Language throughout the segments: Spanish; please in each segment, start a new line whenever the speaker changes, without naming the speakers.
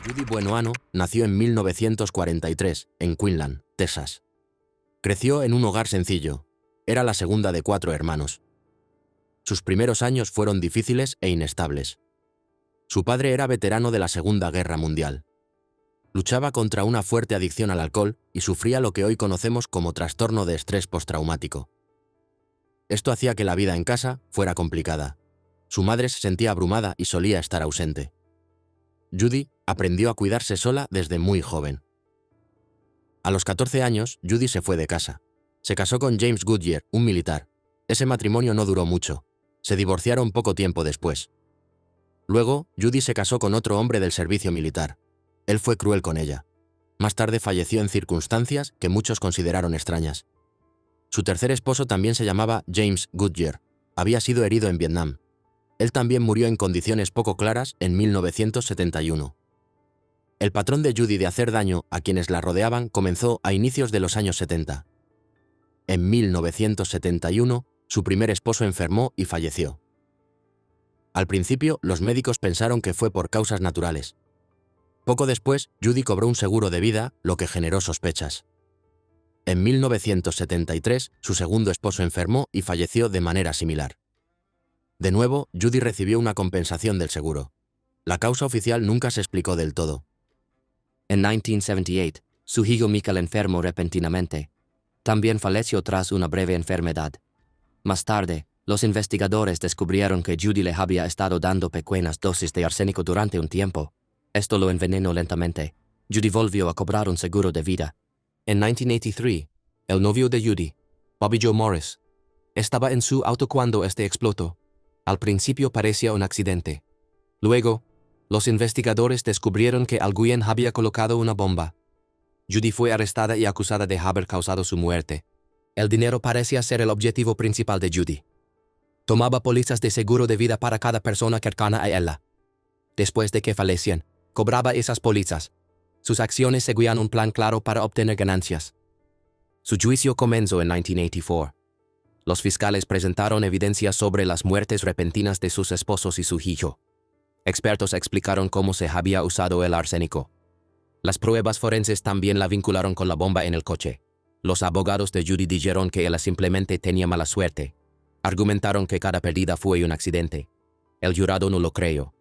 Judy Buenoano nació en 1943, en Quinlan, Texas. Creció en un hogar sencillo. Era la segunda de 4 hermanos. Sus primeros años fueron difíciles e inestables. Su padre era veterano de la Segunda Guerra Mundial. Luchaba contra una fuerte adicción al alcohol y sufría lo que hoy conocemos como trastorno de estrés postraumático. Esto hacía que la vida en casa fuera complicada. Su madre se sentía abrumada y solía estar ausente. Judy aprendió a cuidarse sola desde muy joven. A los 14 años, Judy se fue de casa. Se casó con James Goodyear, un militar. Ese matrimonio no duró mucho. Se divorciaron poco tiempo después. Luego, Judy se casó con otro hombre del servicio militar. Él fue cruel con ella. Más tarde falleció en circunstancias que muchos consideraron extrañas. Su tercer esposo también se llamaba James Goodyear. Había sido herido en Vietnam. Él también murió en condiciones poco claras en 1971. El patrón de Judy de hacer daño a quienes la rodeaban comenzó a inicios de los años 70. En 1971, su primer esposo enfermó y falleció. Al principio, los médicos pensaron que fue por causas naturales. Poco después, Judy cobró un seguro de vida, lo que generó sospechas. En 1973, su segundo esposo enfermó y falleció de manera similar. De nuevo, Judy recibió una compensación del seguro. La causa oficial nunca se explicó del todo.
En 1978, su hijo Michael enfermó repentinamente. También falleció tras una breve enfermedad. Más tarde, los investigadores descubrieron que Judy le había estado dando pequeñas dosis de arsénico durante un tiempo. Esto lo envenenó lentamente. Judy volvió a cobrar un seguro de vida.
En 1983, el novio de Judy, Bobby Joe Morris, estaba en su auto cuando este explotó. Al principio parecía un accidente. Luego, los investigadores descubrieron que alguien había colocado una bomba. Judy fue arrestada y acusada de haber causado su muerte. El dinero parecía ser el objetivo principal de Judy. Tomaba pólizas de seguro de vida para cada persona cercana a ella. Después de que fallecían, cobraba esas pólizas. Sus acciones seguían un plan claro para obtener ganancias. Su juicio comenzó en 1984. Los fiscales presentaron evidencias sobre las muertes repentinas de sus esposos y su hijo. Expertos explicaron cómo se había usado el arsénico. Las pruebas forenses también la vincularon con la bomba en el coche. Los abogados de Judy dijeron que ella simplemente tenía mala suerte. Argumentaron que cada pérdida fue un accidente. El jurado no lo creyó.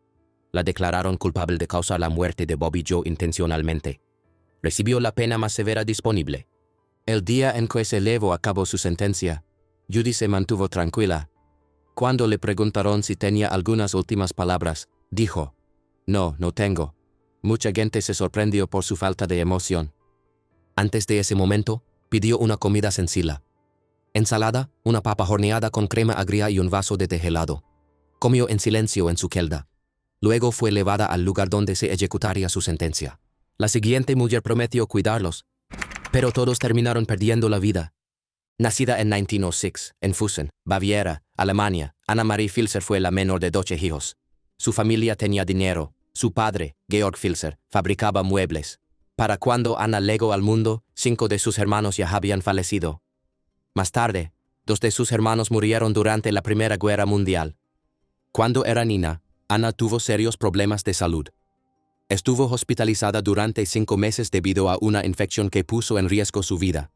La declararon culpable de causar la muerte de Bobby Joe intencionalmente. Recibió la pena más severa disponible. El día en que se llevó a cabo su sentencia, Judy se mantuvo tranquila. Cuando le preguntaron si tenía algunas últimas palabras, dijo: "No, no tengo". Mucha gente se sorprendió por su falta de emoción. Antes de ese momento, pidió una comida sencilla. Ensalada, una papa horneada con crema agria y un vaso de té helado. Comió en silencio en su celda. Luego fue llevada al lugar donde se ejecutaría su sentencia. La siguiente mujer prometió cuidarlos, pero todos terminaron perdiendo la vida. Nacida en 1906, en Füssen, Baviera, Alemania, Anna Marie Filzer fue la menor de 12 hijos. Su familia tenía dinero. Su padre, Georg Filzer, fabricaba muebles. Para cuando Anna llegó al mundo, 5 de sus hermanos ya habían fallecido. Más tarde, 2 de sus hermanos murieron durante la Primera Guerra Mundial. Cuando era niña, Anna tuvo serios problemas de salud. Estuvo hospitalizada durante 5 meses debido a una infección que puso en riesgo su vida.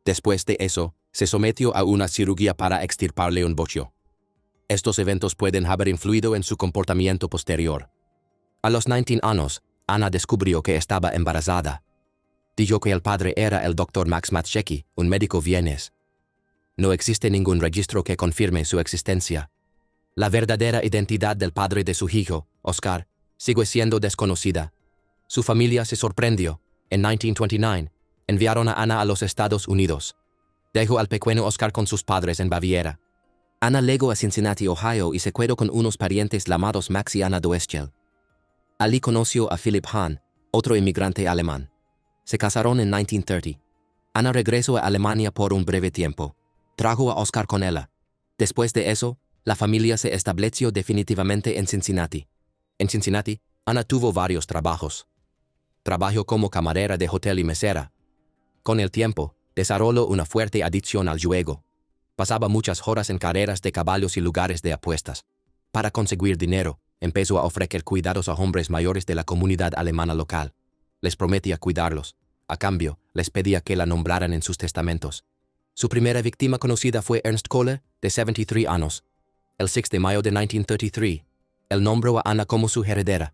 Después de eso, se sometió a una cirugía para extirparle un bocho. Estos eventos pueden haber influido en su comportamiento posterior. A los 19 años, Anna descubrió que estaba embarazada. Dijo que el padre era el Dr. Max Matschecki, un médico vienés. No existe ningún registro que confirme su existencia. La verdadera identidad del padre de su hijo, Oscar, sigue siendo desconocida. Su familia se sorprendió. En 1929, enviaron a Anna a los Estados Unidos. Dejó al pequeño Oscar con sus padres en Baviera. Anna llegó a Cincinnati, Ohio y se quedó con unos parientes llamados Max y Anna Doeschel. Allí conoció a Philipp Hahn, otro inmigrante alemán. Se casaron en 1930. Anna regresó a Alemania por un breve tiempo. Trajo a Oscar con ella. Después de eso, la familia se estableció definitivamente en Cincinnati. En Cincinnati, Anna tuvo varios trabajos. Trabajó como camarera de hotel y mesera. Con el tiempo, desarrolló una fuerte adicción al juego. Pasaba muchas horas en carreras de caballos y lugares de apuestas. Para conseguir dinero, empezó a ofrecer cuidados a hombres mayores de la comunidad alemana local. Les prometía cuidarlos. A cambio, les pedía que la nombraran en sus testamentos. Su primera víctima conocida fue Ernst Kohler, de 73 años. El 6 de mayo de 1933, él nombró a Anna como su heredera.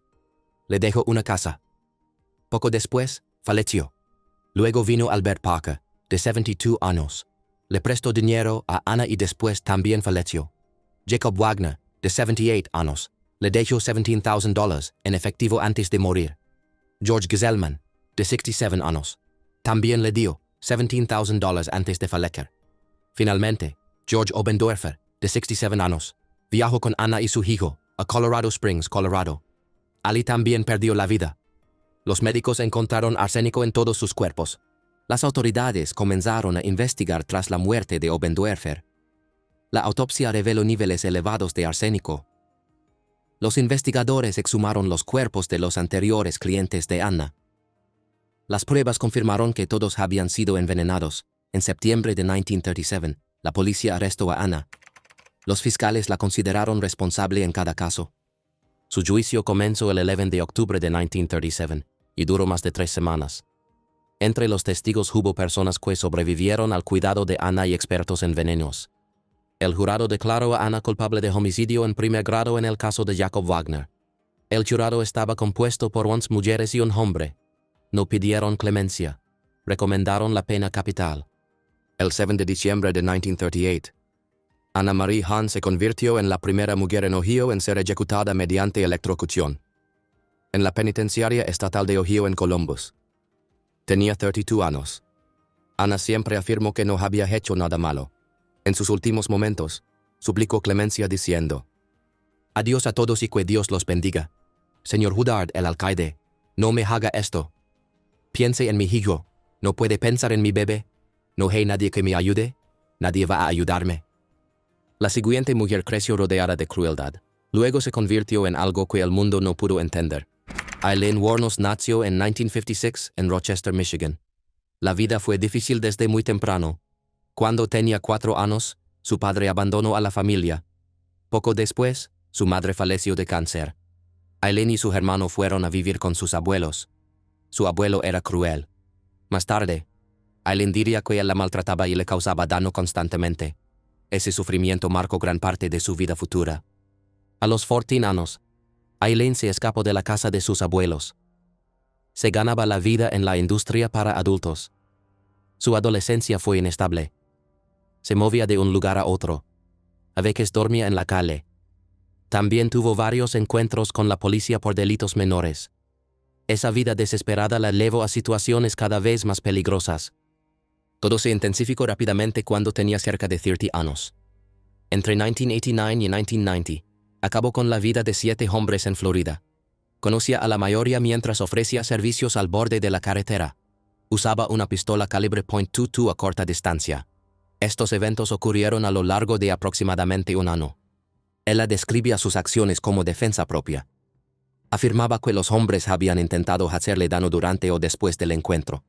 Le dejó una casa. Poco después, falleció. Luego vino Albert Parker, de 72 años. Le prestó dinero a Anna y después también falleció. Jacob Wagner, de 78 años, le dejó $17,000 en efectivo antes de morir. George Geselman, de 67 años, también le dio $17,000 antes de fallecer. Finalmente, George Obendorfer, de 67 años, viajó con Anna y su hijo a Colorado Springs, Colorado. Ali también perdió la vida. Los médicos encontraron arsénico en todos sus cuerpos. Las autoridades comenzaron a investigar tras la muerte de Obendorfer. La autopsia reveló niveles elevados de arsénico. Los investigadores exhumaron los cuerpos de los anteriores clientes de Anna. Las pruebas confirmaron que todos habían sido envenenados. En septiembre de 1937, la policía arrestó a Anna. Los fiscales la consideraron responsable en cada caso. Su juicio comenzó el 11 de octubre de 1937 y duró más de 3 semanas. Entre los testigos hubo personas que sobrevivieron al cuidado de Anna y expertos en venenos. El jurado declaró a Anna culpable de homicidio en primer grado en el caso de Jacob Wagner. El jurado estaba compuesto por 11 mujeres y un hombre. No pidieron clemencia. Recomendaron la pena capital. El 7 de diciembre de 1938, Anna Marie Hahn se convirtió en la primera mujer en Ohio en ser ejecutada mediante electrocución. En la penitenciaria estatal de Ohio en Columbus. Tenía 32 años. Anna siempre afirmó que no había hecho nada malo. En sus últimos momentos, suplicó clemencia diciendo: «Adiós a todos y que Dios los bendiga. Señor Huddard, el alcaide, no me haga esto. Piense en mi hijo, no puede pensar en mi bebé. No hay nadie que me ayude, nadie va a ayudarme». La siguiente mujer creció rodeada de crueldad. Luego se convirtió en algo que el mundo no pudo entender. Eileen Wuornos nació en 1956 en Rochester, Michigan. La vida fue difícil desde muy temprano. Cuando tenía 4 años, su padre abandonó a la familia. Poco después, su madre falleció de cáncer. Eileen y su hermano fueron a vivir con sus abuelos. Su abuelo era cruel. Más tarde, Eileen diría que él la maltrataba y le causaba daño constantemente. Ese sufrimiento marcó gran parte de su vida futura. A los 14 años, Eileen se escapó de la casa de sus abuelos. Se ganaba la vida en la industria para adultos. Su adolescencia fue inestable. Se movía de un lugar a otro. A veces dormía en la calle. También tuvo varios encuentros con la policía por delitos menores. Esa vida desesperada la llevó a situaciones cada vez más peligrosas. Todo se intensificó rápidamente cuando tenía cerca de 30 años. Entre 1989 y 1990, acabó con la vida de 7 hombres en Florida. Conocía a la mayoría mientras ofrecía servicios al borde de la carretera. Usaba una pistola calibre .22 a corta distancia. Estos eventos ocurrieron a lo largo de aproximadamente un año. Ella describía sus acciones como defensa propia. Afirmaba que los hombres habían intentado hacerle daño durante o después del encuentro.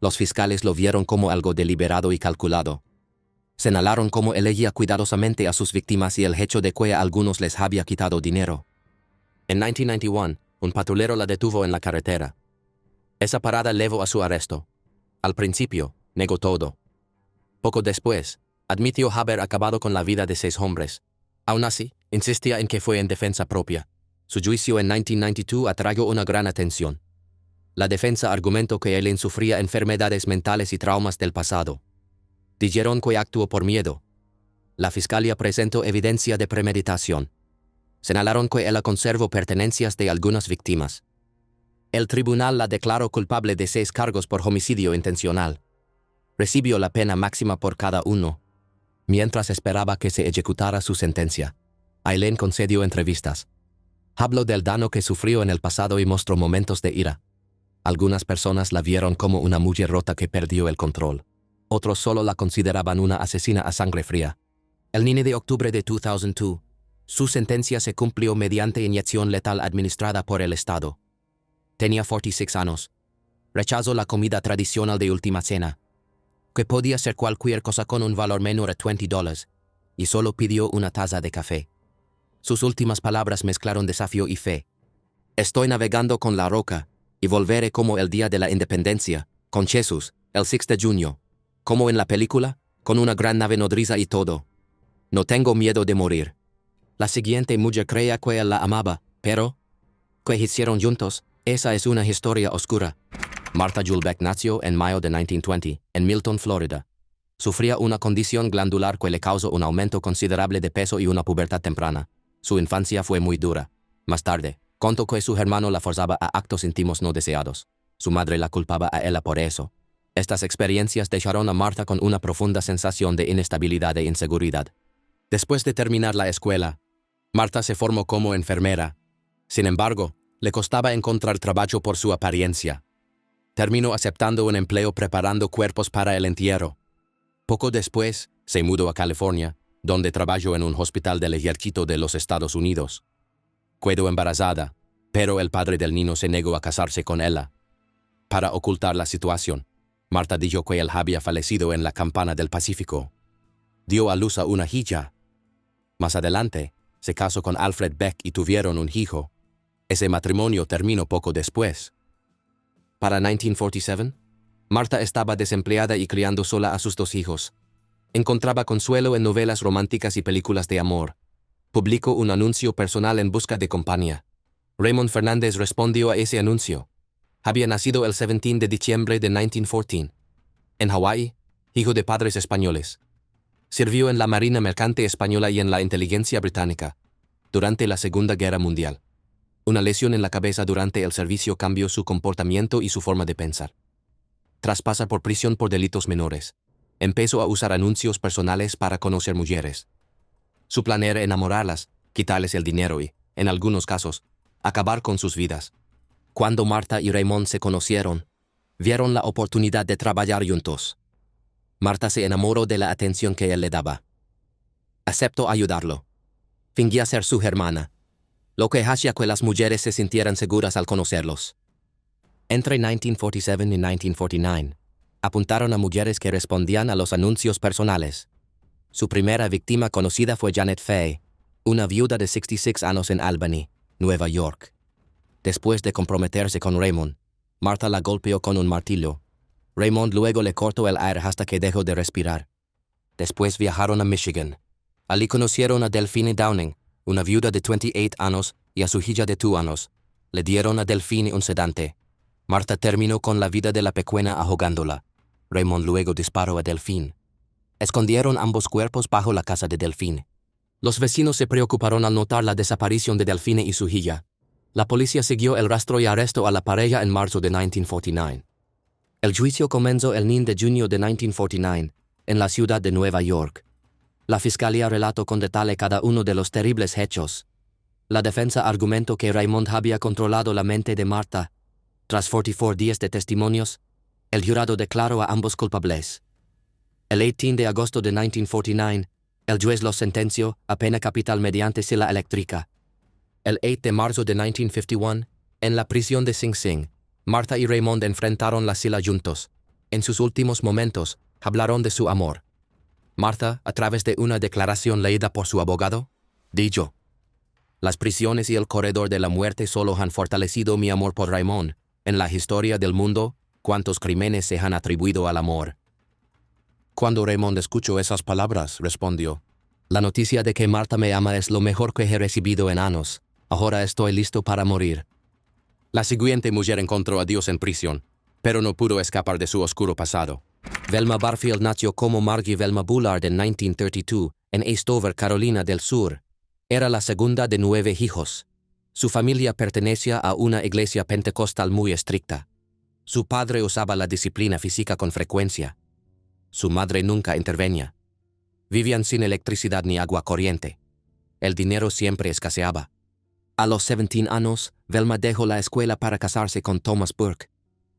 Los fiscales lo vieron como algo deliberado y calculado. Señalaron cómo elegía cuidadosamente a sus víctimas y el hecho de que a algunos les había quitado dinero. En 1991, un patrullero la detuvo en la carretera. Esa parada llevó a su arresto. Al principio, negó todo. Poco después, admitió haber acabado con la vida de 6 hombres. Aún así, insistía en que fue en defensa propia. Su juicio en 1992 atrajo una gran atención. La defensa argumentó que Eileen sufría enfermedades mentales y traumas del pasado. Dijeron que actuó por miedo. La fiscalía presentó evidencia de premeditación. Señalaron que ella conservó pertenencias de algunas víctimas. El tribunal la declaró culpable de 6 cargos por homicidio intencional. Recibió la pena máxima por cada uno. Mientras esperaba que se ejecutara su sentencia, Eileen concedió entrevistas. Habló del daño que sufrió en el pasado y mostró momentos de ira. Algunas personas la vieron como una mujer rota que perdió el control. Otros solo la consideraban una asesina a sangre fría. El 9 de octubre de 2002, su sentencia se cumplió mediante inyección letal administrada por el Estado. Tenía 46 años. Rechazó la comida tradicional de última cena, que podía ser cualquier cosa con un valor menor a $20, y solo pidió una taza de café.
Sus últimas palabras mezclaron desafío y fe. Estoy navegando con la roca, y volveré como el día de la independencia, con Jesús, el 6 de junio. Como en la película, con una gran nave nodriza y todo. No tengo miedo de morir. La siguiente mujer creía que él la amaba, pero... ¿qué hicieron juntos? Esa es una historia oscura. Martha Jewell Beck nació en mayo de 1920, en Milton, Florida. Sufría una condición glandular que le causó un aumento considerable de peso y una pubertad temprana. Su infancia fue muy dura. Más tarde, contó que su hermano la forzaba a actos íntimos no deseados. Su madre la culpaba a ella por eso. Estas experiencias dejaron a Martha con una profunda sensación de inestabilidad e inseguridad. Después de terminar la escuela, Martha se formó como enfermera. Sin embargo, le costaba encontrar trabajo por su apariencia. Terminó aceptando un empleo preparando cuerpos para el entierro. Poco después, se mudó a California, donde trabajó en un hospital del ejército de los Estados Unidos. Quedó embarazada, pero el padre del niño se negó a casarse con ella. Para ocultar la situación, Martha dijo que él había fallecido en la campaña del Pacífico. Dio a luz a una hija. Más adelante, se casó con Alfred Beck y tuvieron un hijo. Ese matrimonio terminó poco después. Para 1947, Martha estaba desempleada y criando sola a sus 2 hijos. Encontraba consuelo en novelas románticas y películas de amor. Publicó un anuncio personal en busca de compañía. Raymond Fernández respondió a ese anuncio. Había nacido el 17 de diciembre de 1914. En Hawái, hijo de padres españoles. Sirvió en la Marina Mercante Española y en la inteligencia británica, durante la Segunda Guerra Mundial. Una lesión en la cabeza durante el servicio cambió su comportamiento y su forma de pensar. Tras pasar por prisión por delitos menores, empezó a usar anuncios personales para conocer mujeres. Su plan era enamorarlas, quitarles el dinero y, en algunos casos, acabar con sus vidas. Cuando Martha y Raymond se conocieron, vieron la oportunidad de trabajar juntos. Martha se enamoró de la atención que él le daba. Aceptó ayudarlo. Fingía ser su hermana, lo que hacía que las mujeres se sintieran seguras al conocerlos. Entre 1947 y 1949, apuntaron a mujeres que respondían a los anuncios personales. Su primera víctima conocida fue Janet Fay, una viuda de 66 años en Albany, Nueva York. Después de comprometerse con Raymond, Martha la golpeó con un martillo. Raymond luego le cortó el aire hasta que dejó de respirar. Después viajaron a Michigan. Allí conocieron a Delphine Downing, una viuda de 28 años, y a su hija de 2 años. Le dieron a Delphine un sedante. Martha terminó con la vida de la pequeña ahogándola. Raymond luego disparó a Delphine. Escondieron ambos cuerpos bajo la casa de Delphine. Los vecinos se preocuparon al notar la desaparición de Delphine y su hija. La policía siguió el rastro y arrestó a la pareja en marzo de 1949. El juicio comenzó el 9 de junio de 1949, en la ciudad de Nueva York. La fiscalía relató con detalle cada uno de los terribles hechos. La defensa argumentó que Raymond había controlado la mente de Martha. Tras 44 días de testimonios, el jurado declaró a ambos culpables. El 18 de agosto de 1949, el juez los sentenció a pena capital mediante silla eléctrica. El 8 de marzo de 1951, en la prisión de Sing Sing, Martha y Raymond enfrentaron la silla juntos. En sus últimos momentos, hablaron de su amor. Martha, a través de una declaración leída por su abogado, dijo: «Las prisiones y el corredor de la muerte solo han fortalecido mi amor por Raymond. En la historia del mundo, cuántos crímenes se han atribuido al amor». Cuando Raymond escuchó esas palabras, respondió: «La noticia de que Martha me ama es lo mejor que he recibido en años. Ahora estoy listo para morir». La siguiente mujer encontró a Dios en prisión, pero no pudo escapar de su oscuro pasado. Velma Barfield nació como Margie Velma Bullard en 1932 en Eastover, Carolina del Sur. Era la segunda de 9 hijos. Su familia pertenecía a una iglesia pentecostal muy estricta. Su padre usaba la disciplina física con frecuencia. Su madre nunca intervenía. Vivían sin electricidad ni agua corriente. El dinero siempre escaseaba. A los 17 años, Velma dejó la escuela para casarse con Thomas Burke.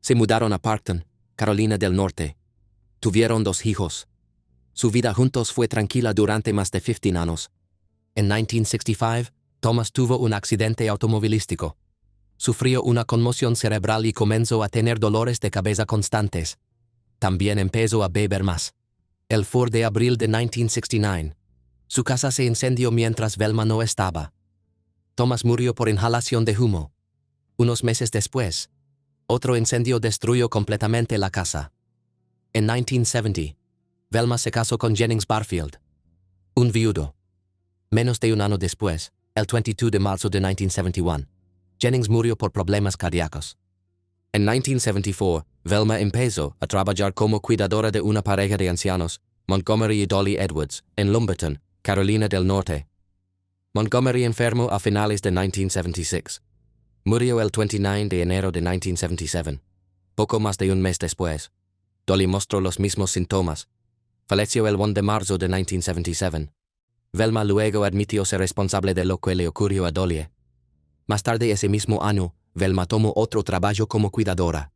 Se mudaron a Parkton, Carolina del Norte. Tuvieron 2 hijos. Su vida juntos fue tranquila durante más de 15 años. En 1965, Thomas tuvo un accidente automovilístico. Sufrió una conmoción cerebral y comenzó a tener dolores de cabeza constantes. También empezó a beber más. El 4 de abril de 1969,
Su casa se incendió mientras Velma no estaba. Thomas murió por inhalación de humo. Unos meses después, otro incendio destruyó completamente la casa. En 1970, Velma se casó con Jennings Barfield, un viudo. Menos de un año después, el 22 de marzo de 1971, Jennings murió por problemas cardíacos. En 1974, Velma empezó a trabajar como cuidadora de una pareja de ancianos, Montgomery y Dolly Edwards, en Lumberton, Carolina del Norte. Montgomery enfermó a finales de 1976. Murió el 29 de enero de 1977. Poco más de un mes después, Dolly mostró los mismos síntomas. Falleció el 1 de marzo de 1977. Velma luego admitió ser responsable de lo que le ocurrió a Dolly. Más tarde ese mismo año, Velma tomó otro trabajo como cuidadora.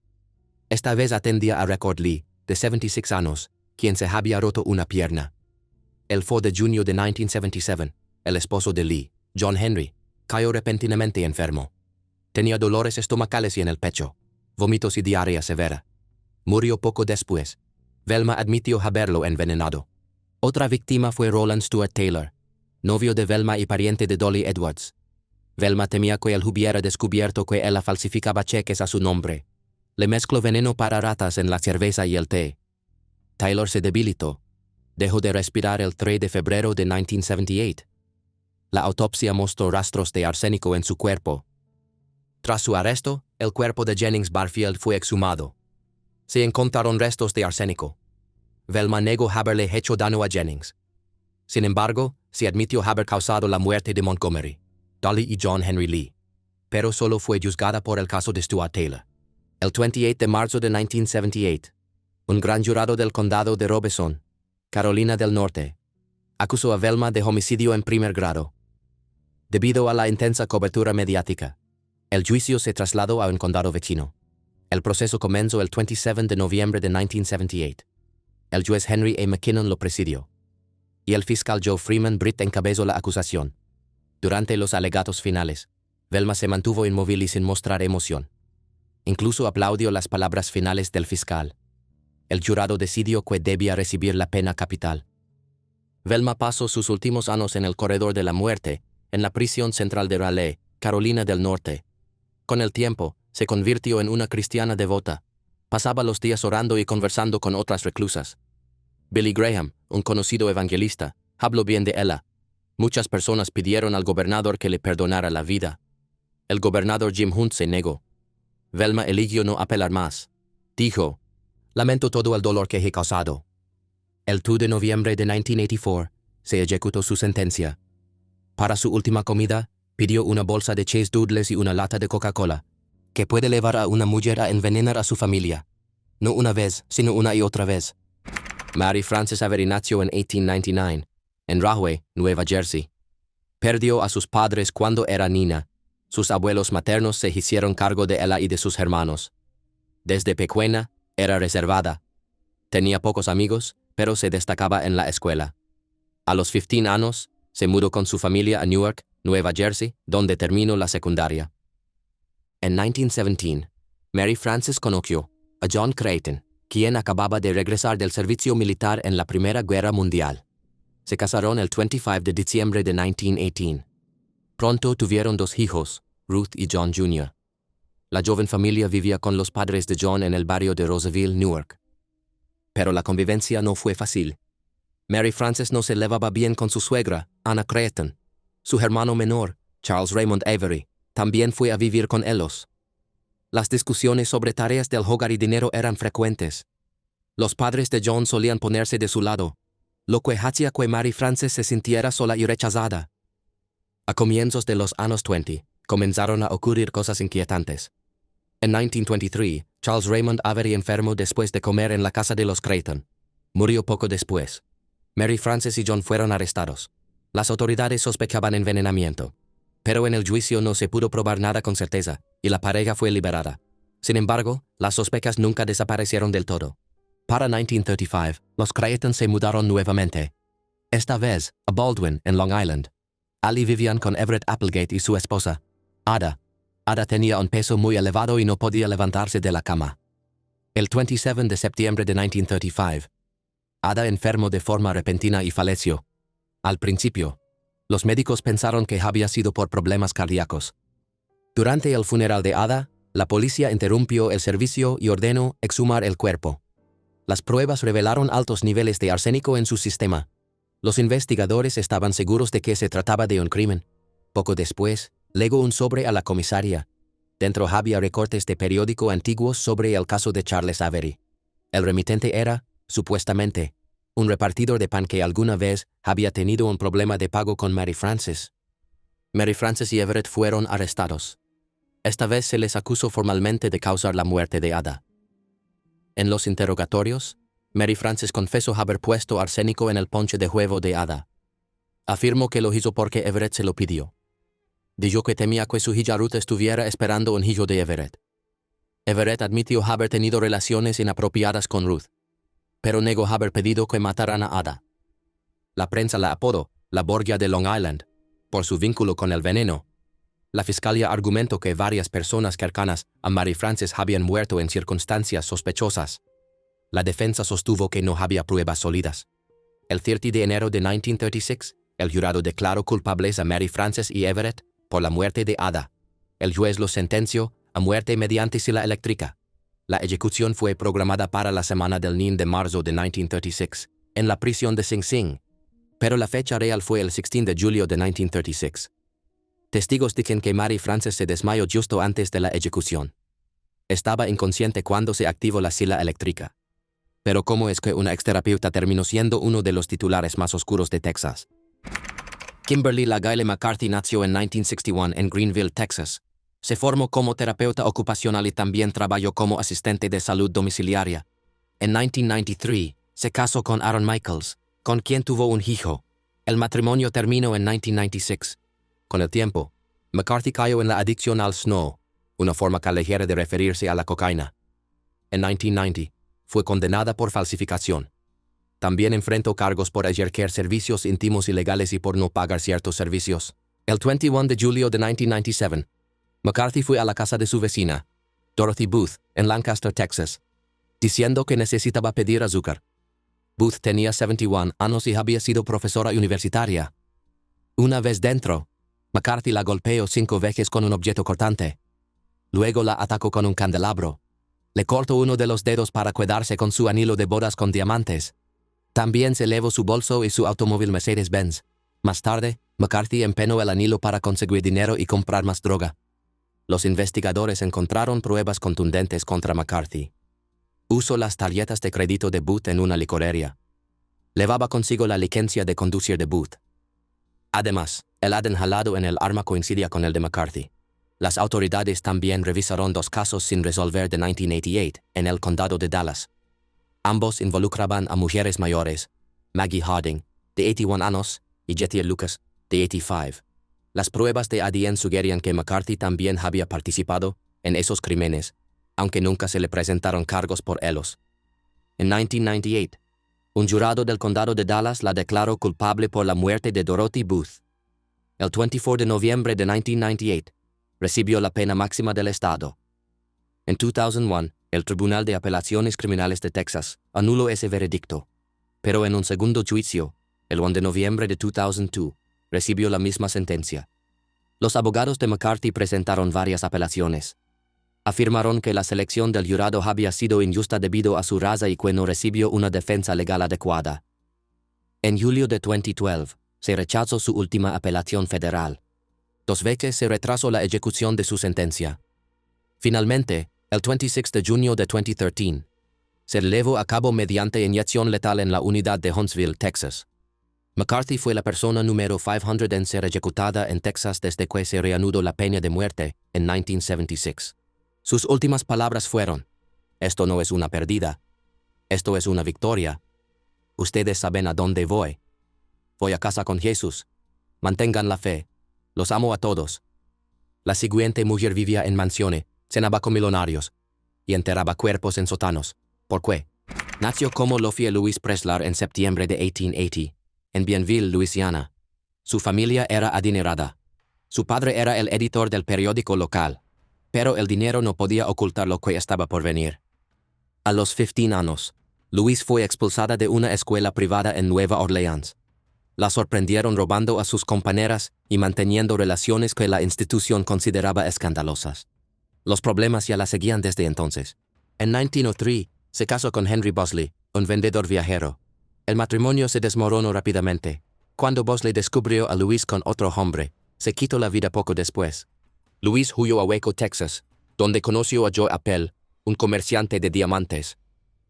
Esta vez atendía a Record Lee, de 76 años, quien se había roto una pierna. El 4 de junio de 1977, el esposo de Lee, John Henry, cayó repentinamente enfermo. Tenía dolores estomacales y en el pecho, vómitos y diarrea severa. Murió poco después. Velma admitió haberlo envenenado. Otra víctima fue Roland Stuart Taylor, novio de Velma y pariente de Dolly Edwards. Velma temía que él hubiera descubierto que ella falsificaba cheques a su nombre. Le mezcló veneno para ratas en la cerveza y el té. Taylor se debilitó. Dejó de respirar el 3 de febrero de 1978. La autopsia mostró rastros de arsénico en su cuerpo. Tras su arresto, el cuerpo de Jennings Barfield fue exhumado. Se encontraron restos de arsénico. Velma negó haberle hecho daño a Jennings. Sin embargo, se admitió haber causado la muerte de Montgomery, Dolly y John Henry Lee, pero solo fue juzgada por el caso de Stuart Taylor. El 28 de marzo de 1978, un gran jurado del condado de Robeson, Carolina del Norte, acusó a Velma de homicidio en primer grado. Debido a la intensa cobertura mediática, el juicio se trasladó a un condado vecino. El proceso comenzó el 27 de noviembre de 1978. El juez Henry A. McKinnon lo presidió, y el fiscal Joe Freeman Britt encabezó la acusación. Durante los alegatos finales, Velma se mantuvo inmóvil y sin mostrar emoción. Incluso aplaudió las palabras finales del fiscal. El jurado decidió que debía recibir la pena capital. Velma pasó sus últimos años en el corredor de la muerte, en la prisión central de Raleigh, Carolina del Norte. Con el tiempo, se convirtió en una cristiana devota. Pasaba los días orando y conversando con otras reclusas. Billy Graham, un conocido evangelista, habló bien de ella. Muchas personas pidieron al gobernador que le perdonara la vida. El gobernador Jim Hunt se negó. Velma eligió no apelar más. Dijo: "Lamento todo el dolor que he causado". El 2 de noviembre de 1984, se ejecutó su sentencia. Para su última comida, pidió una bolsa de Chase Doodles y una lata de Coca-Cola, que puede llevar a una mujer a envenenar a su familia. No una vez, sino una y otra vez. Mary Frances Avery nació en 1899, en Rahway, Nueva Jersey. Perdió a sus padres cuando era niña. Sus abuelos maternos se hicieron cargo de ella y de sus hermanos. Desde pequeña, era reservada. Tenía pocos amigos, pero se destacaba en la escuela. A los 15 años, se mudó con su familia a Newark, Nueva Jersey, donde terminó la secundaria. En 1917, Mary Frances conoció a John Creighton, quien acababa de regresar del servicio militar en la Primera Guerra Mundial. Se casaron el 25 de diciembre de 1918. Pronto tuvieron 2 hijos, Ruth y John Jr. La joven familia vivía con los padres de John en el barrio de Roseville, Newark. Pero la convivencia no fue fácil. Mary Frances no se llevaba bien con su suegra, Anna Creighton. Su hermano menor, Charles Raymond Avery, también fue a vivir con ellos. Las discusiones sobre tareas del hogar y dinero eran frecuentes. Los padres de John solían ponerse de su lado, lo que hacía que Mary Frances se sintiera sola y rechazada. A comienzos de los años 20, comenzaron a ocurrir cosas inquietantes. En 1923, Charles Raymond Avery enfermó después de comer en la casa de los Creighton. Murió poco después. Mary Frances y John fueron arrestados. Las autoridades sospechaban envenenamiento, pero en el juicio no se pudo probar nada con certeza, y la pareja fue liberada. Sin embargo, las sospechas nunca desaparecieron del todo. Para 1935, los Creighton se mudaron nuevamente. Esta vez, a Baldwin, en Long Island. Allí vivían con Everett Applegate y su esposa, Ada. Ada tenía un peso muy elevado y no podía levantarse de la cama. El 27 de septiembre de 1935, Ada enfermó de forma repentina y falleció. Al principio, los médicos pensaron que había sido por problemas cardíacos. Durante el funeral de Ada, la policía interrumpió el servicio y ordenó exhumar el cuerpo. Las pruebas revelaron altos niveles de arsénico en su sistema. Los investigadores estaban seguros de que se trataba de un crimen. Poco después, legó un sobre a la comisaria. Dentro había recortes de periódico antiguos sobre el caso de Charles Avery. El remitente era, supuestamente, un repartidor de pan que alguna vez había tenido un problema de pago con Mary Frances. Mary Frances y Everett fueron arrestados. Esta vez se les acusó formalmente de causar la muerte de Ada. En los interrogatorios, Mary Frances confesó haber puesto arsénico en el ponche de huevo de Ada. Afirmó que lo hizo porque Everett se lo pidió. Dijo que temía que su hija Ruth estuviera esperando un hijo de Everett. Everett admitió haber tenido relaciones inapropiadas con Ruth, pero negó haber pedido que mataran a Ada. La prensa la apodó la Borgia de Long Island, por su vínculo con el veneno. La fiscalía argumentó que varias personas cercanas a Mary Frances habían muerto en circunstancias sospechosas. La defensa sostuvo que no había pruebas sólidas. El 30 de enero de 1936, el jurado declaró culpables a Mary Frances y Everett por la muerte de Ada. El juez los sentenció a muerte mediante silla eléctrica. La ejecución fue programada para la semana del 9 de marzo de 1936, en la prisión de Sing Sing, pero la fecha real fue el 16 de julio de 1936. Testigos dicen que Mary Frances se desmayó justo antes de la ejecución. Estaba inconsciente cuando se activó la silla eléctrica. Pero ¿cómo es que una exterapeuta terminó siendo uno de los titulares más oscuros de Texas? Kimberly LaGayle McCarthy nació en 1961 en Greenville, Texas. Se formó como terapeuta ocupacional y también trabajó como asistente de salud domiciliaria. En 1993, se casó con Aaron Michaels, con quien tuvo un hijo. El matrimonio terminó en 1996. Con el tiempo, McCarthy cayó en la adicción al snow, una forma callejera de referirse a la cocaína. En 1990, fue condenada por falsificación. También enfrentó cargos por ejercer servicios íntimos ilegales y por no pagar ciertos servicios. El 21 de julio de 1997, McCarthy fue a la casa de su vecina, Dorothy Booth, en Lancaster, Texas, diciendo que necesitaba pedir azúcar. Booth tenía 71 años y había sido profesora universitaria. Una vez dentro, McCarthy la golpeó 5 veces con un objeto cortante. Luego la atacó con un candelabro. Le cortó uno de los dedos para quedarse con su anillo de bodas con diamantes. También se llevó su bolso y su automóvil Mercedes-Benz. Más tarde, McCarthy empeñó el anillo para conseguir dinero y comprar más droga. Los investigadores encontraron pruebas contundentes contra McCarthy. Usó las tarjetas de crédito de Booth en una licorería. Llevaba consigo la licencia de conducir de Booth. Además, el ADN jalado en el arma coincidía con el de McCarthy. Las autoridades también revisaron 2 casos sin resolver de 1988 en el condado de Dallas. Ambos involucraban a mujeres mayores, Maggie Harding, de 81 años, y Jethia Lucas, de 85. Las pruebas de ADN sugerían que McCarthy también había participado en esos crímenes, aunque nunca se le presentaron cargos por ellos. En 1998, un jurado del condado de Dallas la declaró culpable por la muerte de Dorothy Booth. El 24 de noviembre de 1998, recibió la pena máxima del estado. En 2001, el Tribunal de Apelaciones Criminales de Texas anuló ese veredicto, pero en un segundo juicio, el 1 de noviembre de 2002, recibió la misma sentencia. Los abogados de McCarthy presentaron varias apelaciones. Afirmaron que la selección del jurado había sido injusta debido a su raza y que no recibió una defensa legal adecuada. En julio de 2012, se rechazó su última apelación federal. 2 veces se retrasó la ejecución de su sentencia. Finalmente, el 26 de junio de 2013, se llevó a cabo mediante inyección letal en la unidad de Huntsville, Texas. McCarthy fue la persona número 500 en ser ejecutada en Texas desde que se reanudó la pena de muerte en 1976. Sus últimas palabras fueron: «Esto no es una pérdida. Esto es una victoria. Ustedes saben a dónde voy. Voy a casa con Jesús. Mantengan la fe. Los amo a todos». La siguiente mujer vivía en mansiones, cenaba con millonarios y enterraba cuerpos en sótanos. ¿Por qué? Nació como Lofia Louise Preslar en septiembre de 1880, en Bienville, Louisiana. Su familia era adinerada. Su padre era el editor del periódico local, pero el dinero no podía ocultar lo que estaba por venir. A los 15 años, Louise fue expulsada de una escuela privada en Nueva Orleans.
La sorprendieron robando a sus compañeras y manteniendo relaciones que la institución consideraba escandalosas. Los problemas ya la seguían desde entonces. En 1903, se casó con Henry Bosley, un vendedor viajero. El matrimonio se desmoronó rápidamente. Cuando Bosley descubrió a Louise con otro hombre, se quitó la vida poco después. Louise huyó a Waco, Texas, donde conoció a Joe Appel, un comerciante de diamantes.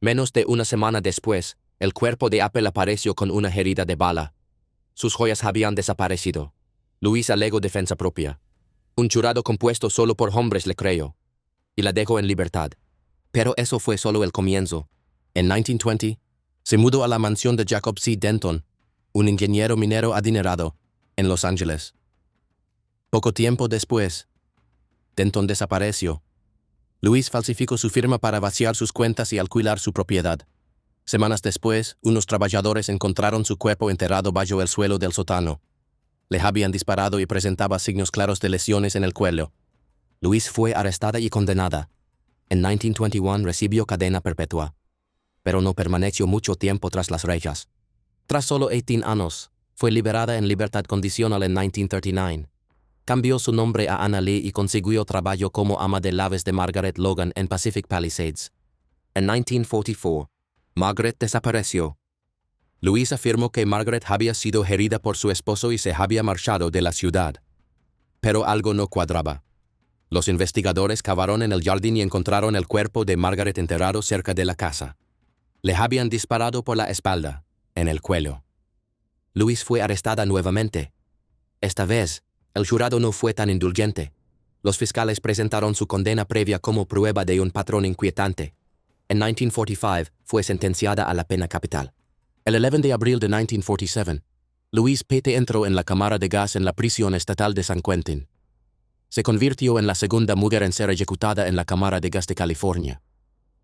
Menos de una semana después, el cuerpo de Appel apareció con una herida de bala. Sus joyas habían desaparecido. Louise alegó defensa propia. Un jurado compuesto solo por hombres le creyó y la dejó en libertad. Pero eso fue solo el comienzo.
En 1920, se mudó a la mansión de Jacob C. Denton, un ingeniero minero adinerado, en Los Ángeles. Poco tiempo después, Denton desapareció. Louise falsificó su firma para vaciar sus cuentas y alquilar su propiedad. Semanas después, unos trabajadores encontraron su cuerpo enterrado bajo el suelo del sótano. Le habían disparado y presentaba signos claros de lesiones en el cuello.
Louise fue arrestada y condenada. En 1921 recibió cadena perpetua, pero no permaneció mucho tiempo tras las rejas. Tras solo 18 años, fue liberada en libertad condicional en 1939. Cambió su nombre a Anna Lee y consiguió trabajo como ama de llaves de Margaret Logan en Pacific Palisades. En 1944, Margaret desapareció.
Louise afirmó que Margaret había sido herida por su esposo y se había marchado de la ciudad. Pero algo no cuadraba. Los investigadores cavaron en el jardín y encontraron el cuerpo de Margaret enterrado cerca de la casa. Le habían disparado por la espalda, en el cuello.
Louise fue arrestada nuevamente. Esta vez, el jurado no fue tan indulgente. Los fiscales presentaron su condena previa como prueba de un patrón inquietante. En 1945 fue sentenciada a la pena capital.
El 11 de abril de 1947, Louise Pate entró en la cámara de gas en la prisión estatal de San Quentin. Se convirtió en la segunda mujer en ser ejecutada en la cámara de gas de California.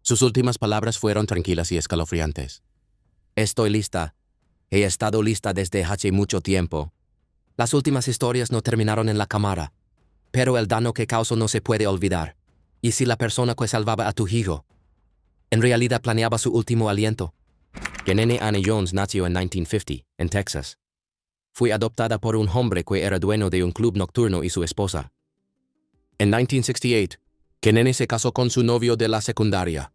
Sus últimas palabras fueron tranquilas y escalofriantes.
Estoy lista. He estado lista desde hace mucho tiempo. Las últimas historias no terminaron en la cámara, pero el daño que causó no se puede olvidar. ¿Y si la persona que salvaba a tu hijo en realidad planeaba su último aliento?
Kenene Anne Jones nació en 1950, en Texas. Fue adoptada por un hombre que era dueño de un club nocturno y su esposa. En 1968, Kenene se casó con su novio de la secundaria.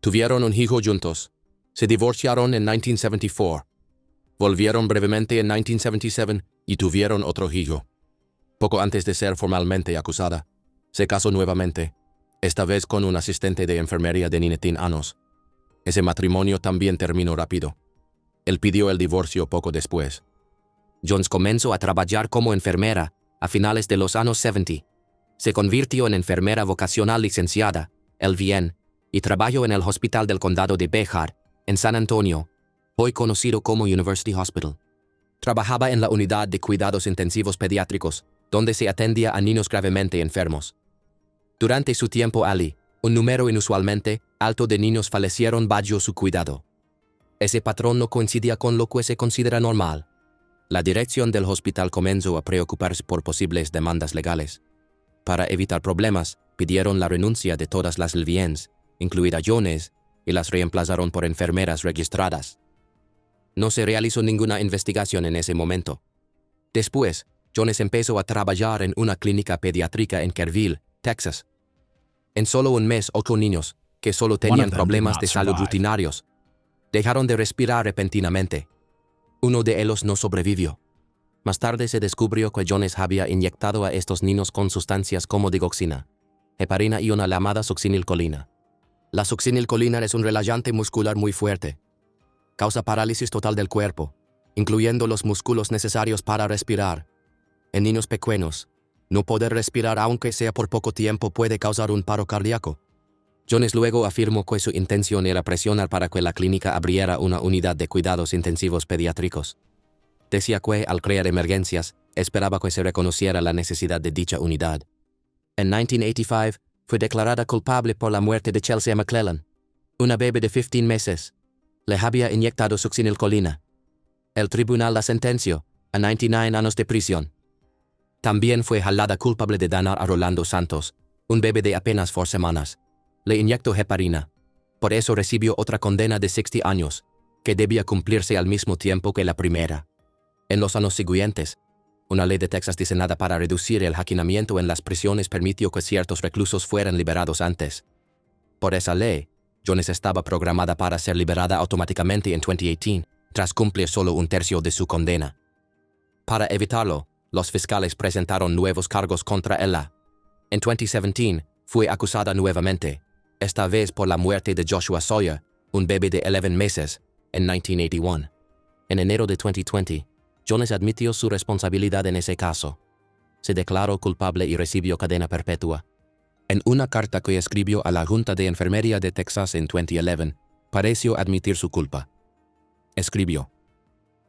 Tuvieron un hijo juntos. Se divorciaron en 1974. Volvieron brevemente en 1977 y tuvieron otro hijo. Poco antes de ser formalmente acusada, se casó nuevamente, esta vez con un asistente de enfermería de 19 años. Ese matrimonio también terminó rápido. Él pidió el divorcio poco después.
Jones comenzó a trabajar como enfermera a finales de los años 70. Se convirtió en enfermera vocacional licenciada, LVN, y trabajó en el Hospital del Condado de Bejar, en San Antonio, hoy conocido como University Hospital. Trabajaba en la unidad de cuidados intensivos pediátricos, donde se atendía a niños gravemente enfermos. Durante su tiempo allí, un número inusualmente alto de niños fallecieron bajo su cuidado. Ese patrón no coincidía con lo que se considera normal. La dirección del hospital comenzó a preocuparse por posibles demandas legales. Para evitar problemas, pidieron la renuncia de todas las LVNs, incluida Jones, y las reemplazaron por enfermeras registradas. No se realizó ninguna investigación en ese momento. Después, Jones empezó a trabajar en una clínica pediátrica en Kerrville, Texas. En solo un mes, 8 niños, que solo tenían problemas de salud rutinarios, dejaron de respirar repentinamente. Uno de ellos no sobrevivió. Más tarde se descubrió que Jones había inyectado a estos niños con sustancias como digoxina, heparina y una llamada succinilcolina. La succinilcolina es un relajante muscular muy fuerte. Causa parálisis total del cuerpo, incluyendo los músculos necesarios para respirar. En niños pequeños, no poder respirar aunque sea por poco tiempo puede causar un paro cardíaco. Jones luego afirmó que su intención era presionar para que la clínica abriera una unidad de cuidados intensivos pediátricos. Decía que, al crear emergencias, esperaba que se reconociera la necesidad de dicha unidad. En 1985, fue declarada culpable por la muerte de Chelsea McClellan, una bebé de 15 meses. Le había inyectado succinilcolina. El tribunal la sentenció a 99 años de prisión. También fue hallada culpable de dañar a Rolando Santos, un bebé de apenas 4 semanas. Le inyectó heparina. Por eso recibió otra condena de 60 años, que debía cumplirse al mismo tiempo que la primera.
En los años siguientes, una ley de Texas diseñada para reducir el hacinamiento en las prisiones permitió que ciertos reclusos fueran liberados antes. Por esa ley, Jones estaba programada para ser liberada automáticamente en 2018, tras cumplir solo un tercio de su condena. Para evitarlo, los fiscales presentaron nuevos cargos contra ella. En 2017, fue acusada nuevamente, esta vez por la muerte de Joshua Sawyer, un bebé de 11 meses, en 1981. En enero de 2020, Jones admitió su responsabilidad en ese caso. Se declaró culpable y recibió cadena perpetua. En una carta que escribió a la Junta de Enfermería de Texas en 2011, pareció admitir su culpa. Escribió: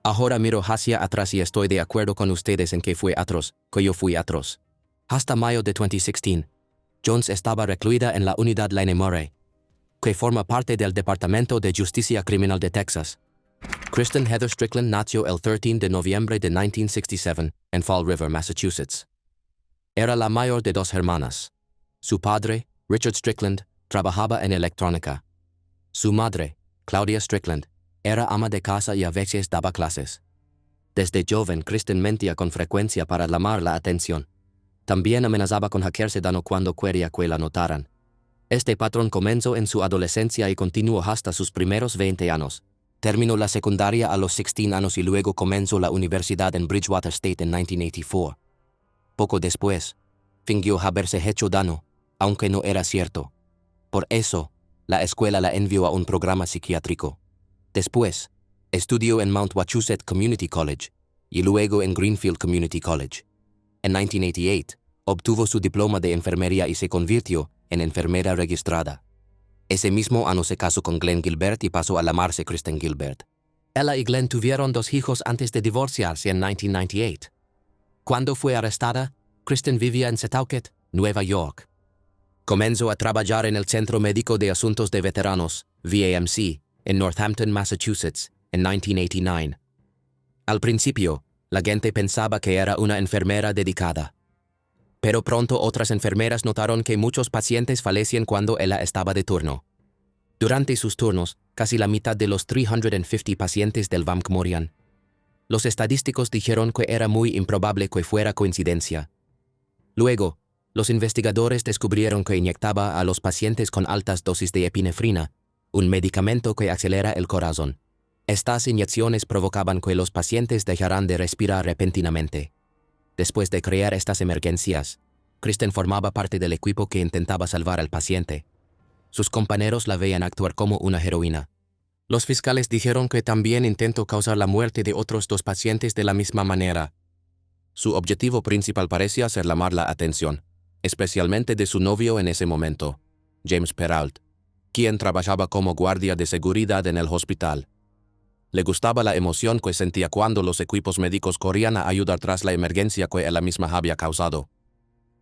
"Ahora miro hacia atrás y estoy de acuerdo con ustedes en que fue atroz, que yo fui atroz". Hasta mayo de 2016, Jones estaba recluida en la unidad Lane Murray, que forma parte del Departamento de Justicia Criminal de Texas. Kristen Heather Strickland nació el 13 de noviembre de 1967 en Fall River, Massachusetts. Era la mayor de 2 hermanas. Su padre, Richard Strickland, trabajaba en electrónica. Su madre, Claudia Strickland, era ama de casa y a veces daba clases. Desde joven, Kristen mentía con frecuencia para llamar la atención. También amenazaba con hackearse dano cuando quería que la notaran. Este patrón comenzó en su adolescencia y continuó hasta sus primeros 20 años. Terminó la secundaria a los 16 años y luego comenzó la universidad en Bridgewater State en 1984. Poco después, fingió haberse hecho daño, aunque no era cierto. Por eso, la escuela la envió a un programa psiquiátrico. Después, estudió en Mount Wachusett Community College y luego en Greenfield Community College. En 1988, obtuvo su diploma de enfermería y se convirtió en enfermera registrada. Ese mismo año se casó con Glenn Gilbert y pasó a llamarse Kristen Gilbert. Ella y Glenn tuvieron 2 hijos antes de divorciarse en 1998. Cuando fue arrestada, Kristen vivía en Setauket, Nueva York. Comenzó a trabajar en el Centro Médico de Asuntos de Veteranos, VAMC, en Northampton, Massachusetts, en 1989. Al principio, la gente pensaba que era una enfermera dedicada. Pero pronto otras enfermeras notaron que muchos pacientes fallecían cuando ella estaba de turno. Durante sus turnos, casi la mitad de los 350 pacientes del VAMC morían. Los estadísticos dijeron que era muy improbable que fuera coincidencia. Luego, los investigadores descubrieron que inyectaba a los pacientes con altas dosis de epinefrina, un medicamento que acelera el corazón. Estas inyecciones provocaban que los pacientes dejaran de respirar repentinamente. Después de crear estas emergencias, Kristen formaba parte del equipo que intentaba salvar al paciente. Sus compañeros la veían actuar como una heroína. Los fiscales dijeron que también intentó causar la muerte de otros 2 pacientes de la misma manera. Su objetivo principal parecía ser llamar la atención, especialmente de su novio en ese momento, James Peralt, quien trabajaba como guardia de seguridad en el hospital. Le gustaba la emoción que sentía cuando los equipos médicos corrían a ayudar tras la emergencia que ella misma había causado.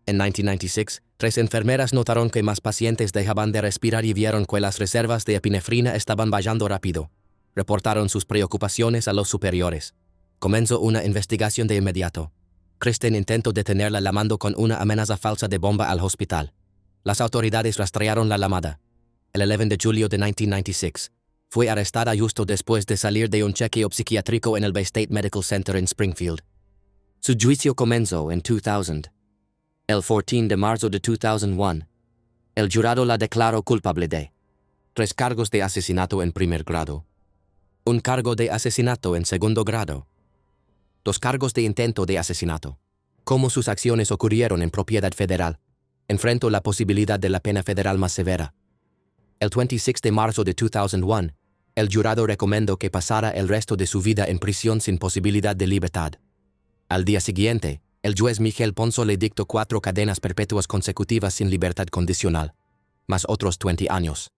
En 1996, 3 enfermeras notaron que más pacientes dejaban de respirar y vieron que las reservas de epinefrina estaban bajando rápido. Reportaron sus preocupaciones a los superiores. Comenzó una investigación de inmediato. Kristen intentó detenerla llamando con una amenaza falsa de bomba al hospital. Las autoridades rastrearon la llamada. El 11 de julio de 1996, fue arrestada justo después de salir de un chequeo psiquiátrico en el Bay State Medical Center en Springfield. Su juicio comenzó en 2000. El 14 de marzo de 2001, el jurado la declaró culpable de 3 cargos de asesinato en primer grado, 1 cargo de asesinato en segundo grado, 2 cargos de intento de asesinato. Como sus acciones ocurrieron en propiedad federal, enfrentó la posibilidad de la pena federal más severa. El 26 de marzo de 2001, el jurado recomendó que pasara el resto de su vida en prisión sin posibilidad de libertad. Al día siguiente, el juez Miguel Ponzo le dictó 4 cadenas perpetuas consecutivas sin libertad condicional, más otros 20 años.